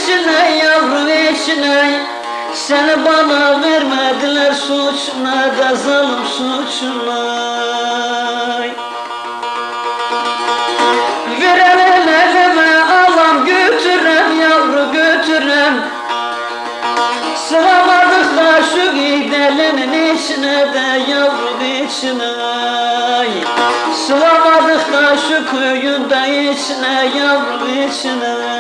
içine yavru içine. Seni bana vermediler suçuna da zalim suçuna. Verelim elime alam götürem yavru götürem. Sığamadık da şu gidelinin içine de yavru içine. Sığamadık da şu köyün de içine yavru içine.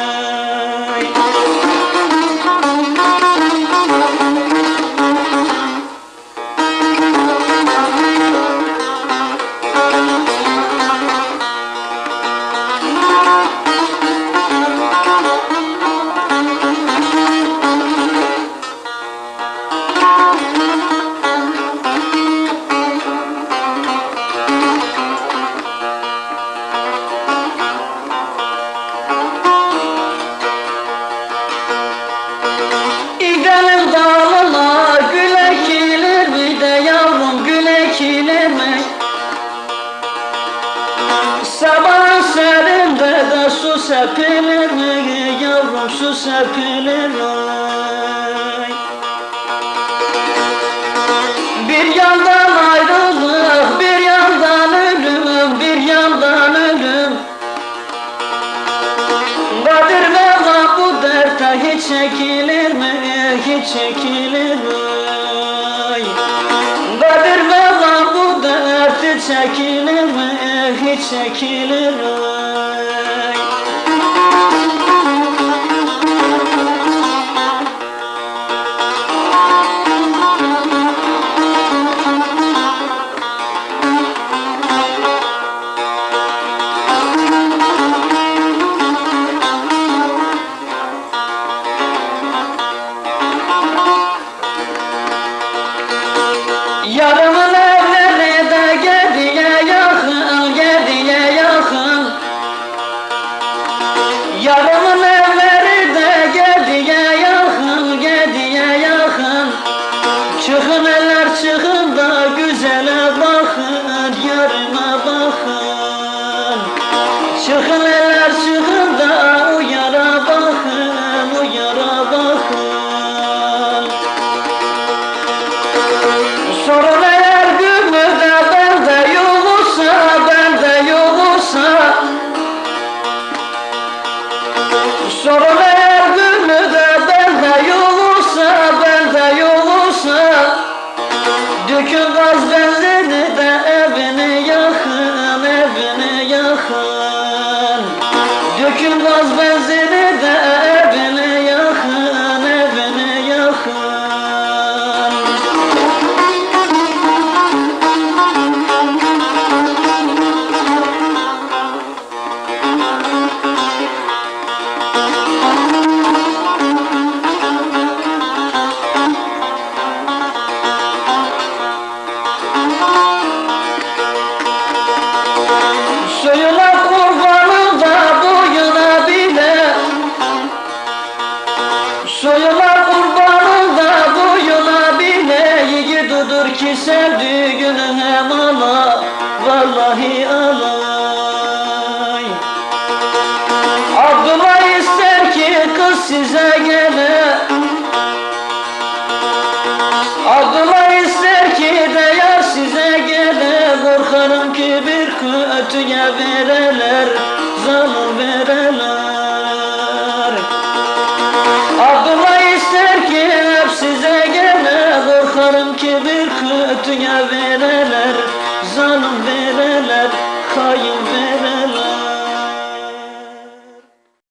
İğdenin dalına gül ekilir mi de yavrum gül ekilir mi? Sabahın serinde de su sepilir mi yavrum su sepilir mi? Bir yandan ayrılık, bir yandan ölüm, bir yandan ölüm. Kadir Mevla bu derte hiç çekilir mi, hiç çekilir mi? Kadir Mevla bu derti çekilir mi, hiç çekilir mi? Yarımın evleri de Gedi'ye yakın, Gedi'ye yakın. Yarımın evleri de Gedi'ye yakın, Gedi'ye yakın. Çıkın eller çıkın da güzele bakın, yarıma bakın. Çıkın eller çıkın da o yara bakın, o yara bakın. Sorun eğer gümrüde bende yoksa, bende yoksa. Sorun eğer gümrüde bende yoksa, bende yoksa. Dökün gaz benzini de evini yakın, evini yakın. Dökün gaz benzini de evini yakın, evini yakın. Soyuna kurbanım da boyuna bile. Soyuna kurbanım da boyuna bile. Yiğidudur ki sevdiğini hem ala, vallahi alay. Abdullah ister ki kız size gele. Abdullah ister ki de yar size gele. Korkarım ki bir kötüye vereler, zalim vereler. Abdullah ister ki hep size gele. Korkarım ki bir kötüye vereler.